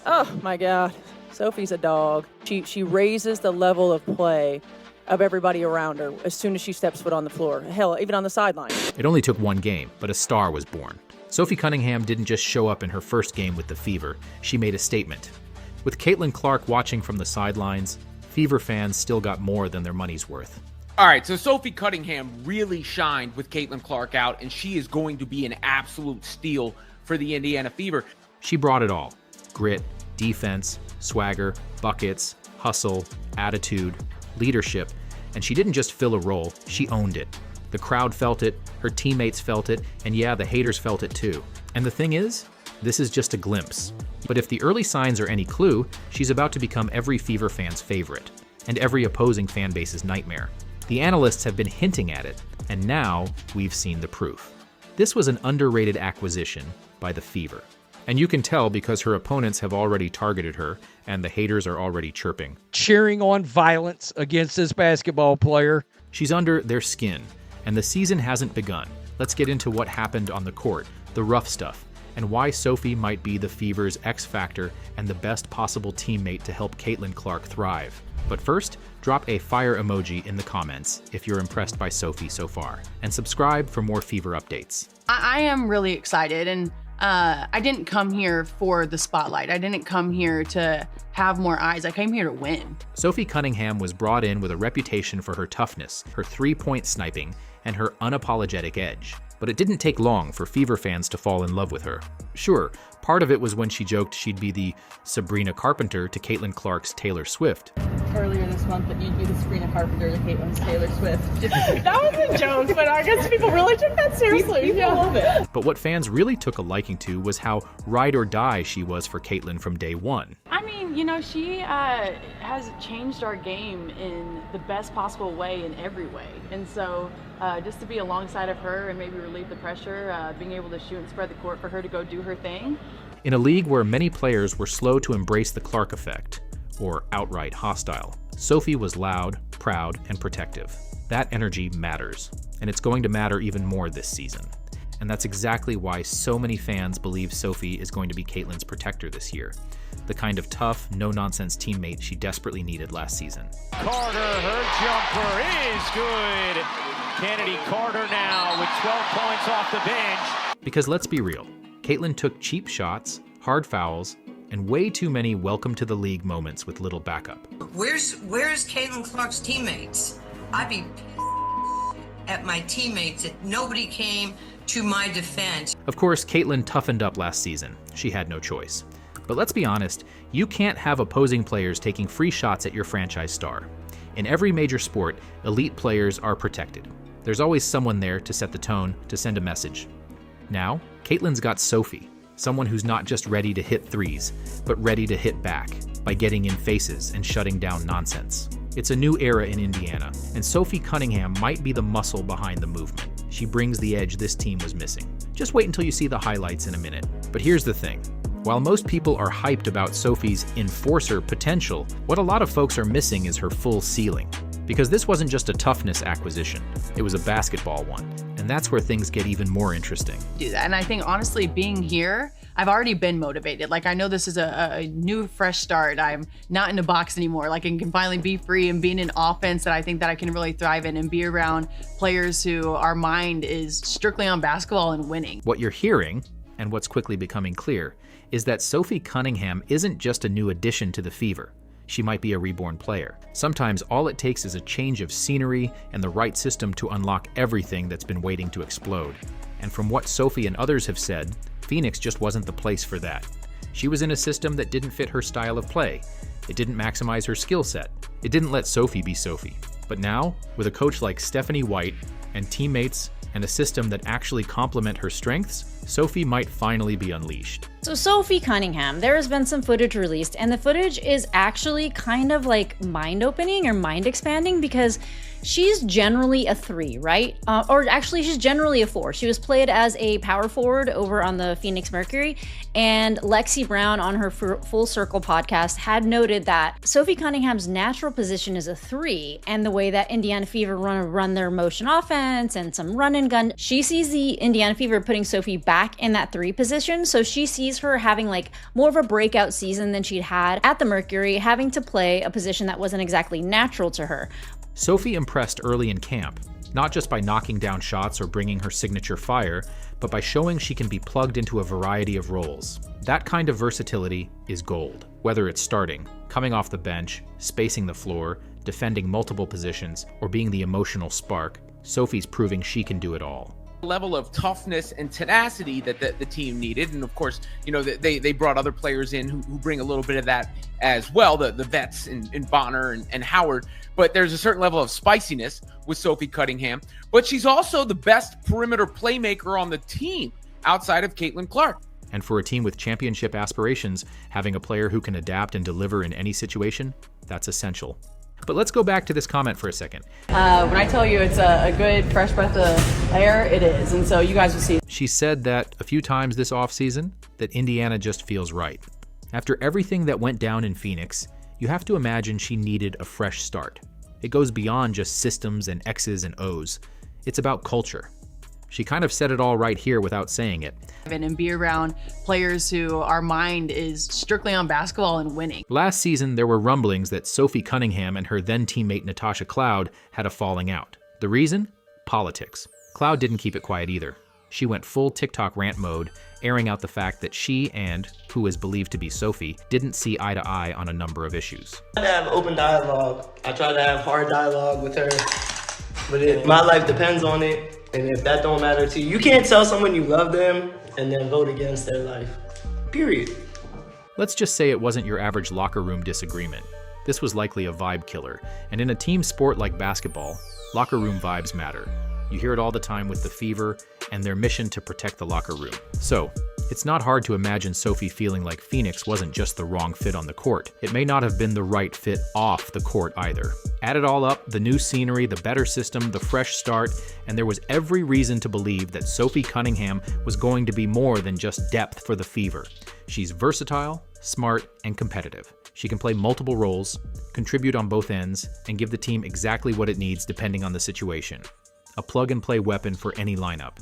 Oh, my God. Sophie's a dog. She raises the level of play of everybody around her as soon as she steps foot on the floor. Hell, even on the sideline. It only took one game, but a star was born. Sophie Cunningham didn't just show up in her first game with the Fever. She made a statement. With Caitlin Clark watching from the sidelines, Fever fans still got more than their money's worth. All right, so Sophie Cunningham really shined with Caitlin Clark out, and she is going to be an absolute steal for the Indiana Fever. She brought it all. Grit, defense, swagger, buckets, hustle, attitude, leadership, and she didn't just fill a role, she owned it. The crowd felt it, her teammates felt it, and yeah, the haters felt it too. And the thing is, this is just a glimpse. But if the early signs are any clue, she's about to become every Fever fan's favorite, and every opposing fan base's nightmare. The analysts have been hinting at it, and now we've seen the proof. This was an underrated acquisition by the Fever. And you can tell because her opponents have already targeted her, and the haters are already chirping. Cheering on violence against this basketball player. She's under their skin, and the season hasn't begun. Let's get into what happened on the court, the rough stuff, and why Sophie might be the Fever's X factor and the best possible teammate to help Caitlin Clark thrive. But first, drop a fire emoji in the comments if you're impressed by Sophie so far, and subscribe for more Fever updates. I am really excited, and I didn't come here for the spotlight. I didn't come here to have more eyes. I came here to win. Sophie Cunningham was brought in with a reputation for her toughness, her three-point sniping, and her unapologetic edge. But it didn't take long for Fever fans to fall in love with her. Sure, part of it was when she joked she'd be the Sabrina Carpenter to Caitlin Clark's Taylor Swift. Earlier this month that you'd be the Sabrina Carpenter to Caitlin's Taylor Swift. That was a joke, but I guess people really took that seriously. People love it. But what fans really took a liking to was how ride or die she was for Caitlin from day one. I mean, you know, she has changed our game in the best possible way in every way. And so just to be alongside of her and maybe relieve the pressure, being able to shoot and spread the court for her to go do her thing. In a league where many players were slow to embrace the Clark effect, or outright hostile, Sophie was loud, proud, and protective. That energy matters, and it's going to matter even more this season. And that's exactly why so many fans believe Sophie is going to be Caitlin's protector this year. The kind of tough, no-nonsense teammate she desperately needed last season. Carter, her jumper is good. Kennedy Carter now with 12 points off the bench. Because let's be real, Caitlin took cheap shots, hard fouls, and way too many welcome to the league moments with little backup. Where's Caitlin Clark's teammates? I'd be pissed at my teammates that nobody came to my defense. Of course, Caitlin toughened up last season. She had no choice. But let's be honest, you can't have opposing players taking free shots at your franchise star. In every major sport, elite players are protected. There's always someone there to set the tone, to send a message. Now, Caitlin's got Sophie, someone who's not just ready to hit threes, but ready to hit back by getting in faces and shutting down nonsense. It's a new era in Indiana, and Sophie Cunningham might be the muscle behind the movement. She brings the edge this team was missing. Just wait until you see the highlights in a minute. But here's the thing. While most people are hyped about Sophie's enforcer potential, what a lot of folks are missing is her full ceiling. Because this wasn't just a toughness acquisition, it was a basketball one. And that's where things get even more interesting. Do that. And I think honestly, being here, I've already been motivated. Like, I know this is a new, fresh start. I'm not in a box anymore. Like, I can finally be free and be in an offense that I think that I can really thrive in and be around players who our mind is strictly on basketball and winning. What you're hearing, and what's quickly becoming clear, is that Sophie Cunningham isn't just a new addition to the Fever. She might be a reborn player. Sometimes all it takes is a change of scenery and the right system to unlock everything that's been waiting to explode. And from what Sophie and others have said, Phoenix just wasn't the place for that. She was in a system that didn't fit her style of play. It didn't maximize her skill set. It didn't let Sophie be Sophie. But now, with a coach like Stephanie White and teammates and a system that actually complement her strengths, Sophie might finally be unleashed. So Sophie Cunningham, there has been some footage released, and the footage is actually kind of like mind-opening or mind-expanding because she's generally a 3, right? Or actually, she's generally a 4. She was played as a power forward over on the Phoenix Mercury, and Lexi Brown on her Full Circle podcast had noted that Sophie Cunningham's natural position is a 3, and the way that Indiana Fever run their motion offense and some run and gun, she sees the Indiana Fever putting Sophie back in that 3 position, so she sees her having like more of a breakout season than she'd had at the Mercury, having to play a position that wasn't exactly natural to her. Sophie impressed early in camp, not just by knocking down shots or bringing her signature fire, but by showing she can be plugged into a variety of roles. That kind of versatility is gold. Whether it's starting, coming off the bench, spacing the floor, defending multiple positions, or being the emotional spark, Sophie's proving she can do it all. Level of toughness and tenacity that the team needed, and of course, you know, they brought other players in who bring a little bit of that as well, the vets in Bonner and Howard. But there's a certain level of spiciness with Sophie Cunningham, but she's also the best perimeter playmaker on the team outside of Caitlin Clark. And for a team with championship aspirations, having a player who can adapt and deliver in any situation, that's essential. But let's go back to this comment for a second. When I tell you it's a good fresh breath of air, it is. And so you guys will see. She said that a few times this offseason, that Indiana just feels right. After everything that went down in Phoenix, you have to imagine she needed a fresh start. It goes beyond just systems and X's and O's. It's about culture. She kind of said it all right here without saying it. And be around players who our mind is strictly on basketball and winning. Last season, there were rumblings that Sophie Cunningham and her then teammate Natasha Cloud had a falling out. The reason? Politics. Cloud didn't keep it quiet either. She went full TikTok rant mode, airing out the fact that she and, who is believed to be Sophie, didn't see eye to eye on a number of issues. I try to have open dialogue. I try to have hard dialogue with her, but my life depends on it. And if that don't matter to you, you can't tell someone you love them and then vote against their life. Period. Let's just say it wasn't your average locker room disagreement. This was likely a vibe killer, and in a team sport like basketball, locker room vibes matter. You hear it all the time with the Fever and their mission to protect the locker room. So, it's not hard to imagine Sophie feeling like Phoenix wasn't just the wrong fit on the court. It may not have been the right fit off the court either. Add it all up, the new scenery, the better system, the fresh start, and there was every reason to believe that Sophie Cunningham was going to be more than just depth for the Fever. She's versatile, smart, and competitive. She can play multiple roles, contribute on both ends, and give the team exactly what it needs depending on the situation. A plug-and-play weapon for any lineup.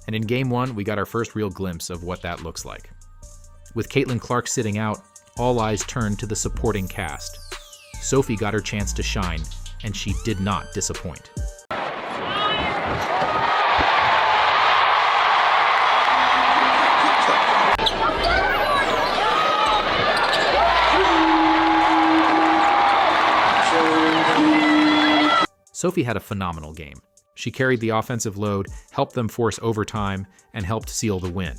And in Game 1, we got our first real glimpse of what that looks like. With Caitlin Clark sitting out, all eyes turned to the supporting cast. Sophie got her chance to shine, and she did not disappoint. Sophie had a phenomenal game. She carried the offensive load, helped them force overtime, and helped seal the win.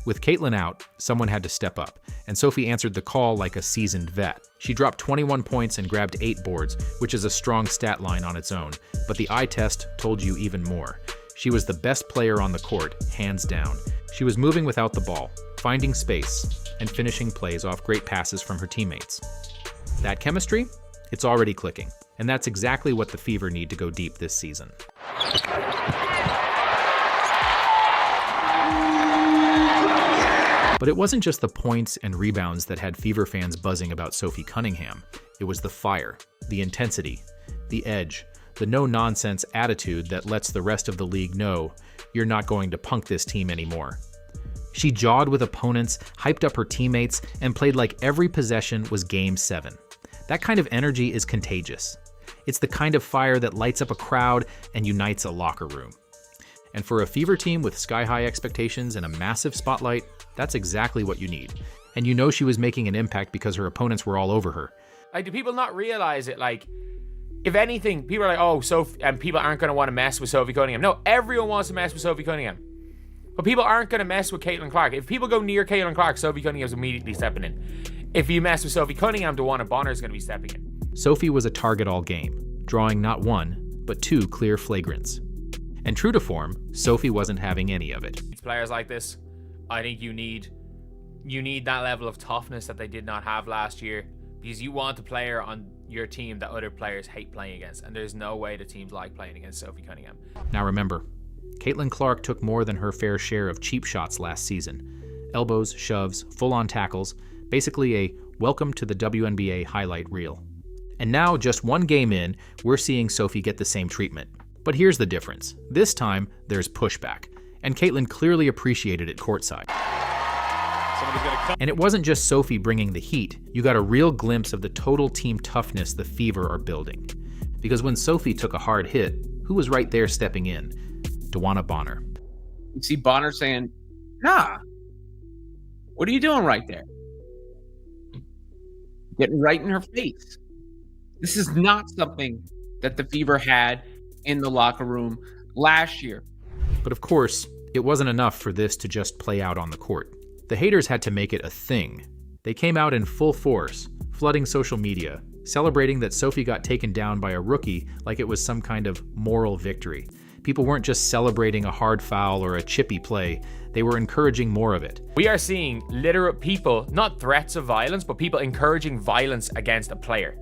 With Caitlin out, someone had to step up, and Sophie answered the call like a seasoned vet. She dropped 21 points and grabbed 8 boards, which is a strong stat line on its own, but the eye test told you even more. She was the best player on the court, hands down. She was moving without the ball, finding space, and finishing plays off great passes from her teammates. That chemistry? It's already clicking, and that's exactly what the Fever need to go deep this season. But it wasn't just the points and rebounds that had Fever fans buzzing about Sophie Cunningham. It was the fire, the intensity, the edge, the no-nonsense attitude that lets the rest of the league know you're not going to punk this team anymore. She jawed with opponents, hyped up her teammates, and played like every possession was Game 7. That kind of energy is contagious. It's the kind of fire that lights up a crowd and unites a locker room. And for a Fever team with sky-high expectations and a massive spotlight, that's exactly what you need. And you know she was making an impact because her opponents were all over her. Like, do people not realize it? Like, if anything, people are like, oh, Sophie, and people aren't going to want to mess with Sophie Cunningham. No, everyone wants to mess with Sophie Cunningham. But people aren't going to mess with Caitlin Clark. If people go near Caitlin Clark, Sophie Cunningham's immediately stepping in. If you mess with Sophie Cunningham, DeWanna Bonner's going to be stepping in. Sophie was a target all game, drawing not 1, but 2 clear flagrants. And true to form, Sophie wasn't having any of it. Players like this, I think you need that level of toughness that they did not have last year. because you want a player on your team that other players hate playing against, and there's no way the teams like playing against Sophie Cunningham. Now remember, Caitlin Clark took more than her fair share of cheap shots last season. Elbows, shoves, full-on tackles, basically a welcome to the WNBA highlight reel. And now, just one game in, we're seeing Sophie get the same treatment. But here's the difference. This time, there's pushback. And Caitlin clearly appreciated it courtside. And it wasn't just Sophie bringing the heat. You got a real glimpse of the total team toughness the Fever are building. Because when Sophie took a hard hit, who was right there stepping in? Bonner. You see Bonner saying, nah, what are you doing right there? Getting right in her face. This is not something that the Fever had in the locker room last year. But of course, it wasn't enough for this to just play out on the court. The haters had to make it a thing. They came out in full force, flooding social media, celebrating that Sophie got taken down by a rookie like it was some kind of moral victory. People weren't just celebrating a hard foul or a chippy play, they were encouraging more of it. We are seeing literal people, not threats of violence, but people encouraging violence against a player.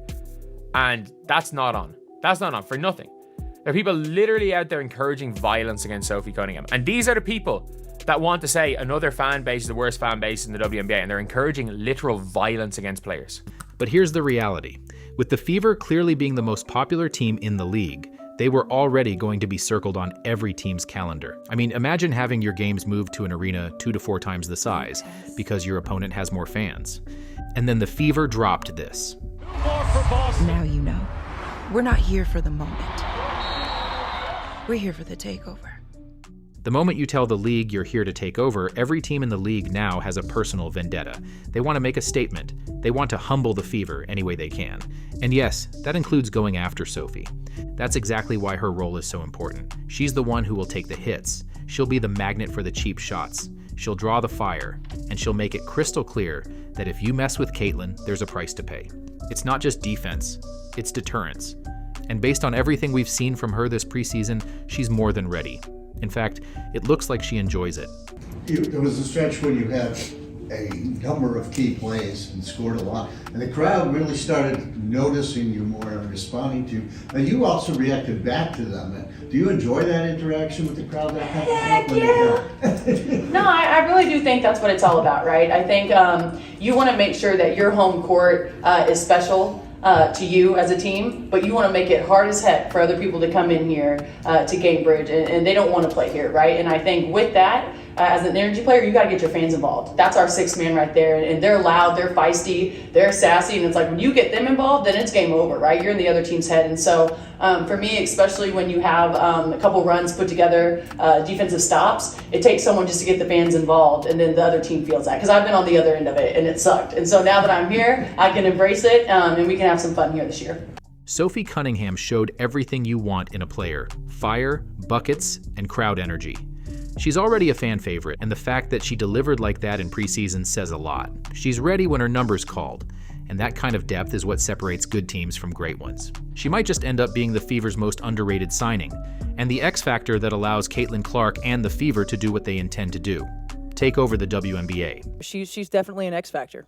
And that's not on. That's not on for nothing. There are people literally out there encouraging violence against Sophie Cunningham. And these are the people that want to say another fan base is the worst fan base in the WNBA, and they're encouraging literal violence against players. But here's the reality. With the Fever clearly being the most popular team in the league, they were already going to be circled on every team's calendar. I mean, imagine having your games moved to an arena 2 to 4 times the size because your opponent has more fans. And then the Fever dropped this. Now you know. We're not here for the moment. We're here for the takeover. The moment you tell the league you're here to take over, every team in the league now has a personal vendetta. They want to make a statement. They want to humble the Fever any way they can. And yes, that includes going after Sophie. That's exactly why her role is so important. She's the one who will take the hits. She'll be the magnet for the cheap shots. She'll draw the fire, and she'll make it crystal clear that if you mess with Caitlin, there's a price to pay. It's not just defense, it's deterrence. And based on everything we've seen from her this preseason, she's more than ready. In fact, it looks like she enjoys it. There was a stretch where you had a number of key plays and scored a lot, and the crowd really started noticing you more and responding to you. And you also reacted back to them. Do you enjoy that interaction with the crowd? No, I really do think that's what it's all about, right? I think you want to make sure that your home court is special to you as a team, but you want to make it hard as heck for other people to come in here to Gatebridge, and they don't want to play here, right? And I think with that, as an energy player, you got to get your fans involved. That's our sixth man right there, and they're loud, they're feisty, they're sassy, and it's like when you get them involved, then it's game over, right? You're in the other team's head. And so for me, especially when you have a couple runs put together, defensive stops, it takes someone just to get the fans involved, and then the other team feels that, because I've been on the other end of it and it sucked. And so now that I'm here, I can embrace it, and we can have some fun here this year. Sophie Cunningham showed everything you want in a player: fire, buckets, and crowd energy. She's already a fan favorite, and the fact that she delivered like that in preseason says a lot. She's ready when her number's called, and that kind of depth is what separates good teams from great ones. She might just end up being the Fever's most underrated signing, and the X factor that allows Caitlin Clark and the Fever to do what they intend to do: take over the WNBA. She's definitely an X factor.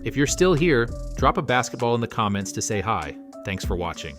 If you're still here, drop a basketball in the comments to say hi. Thanks for watching.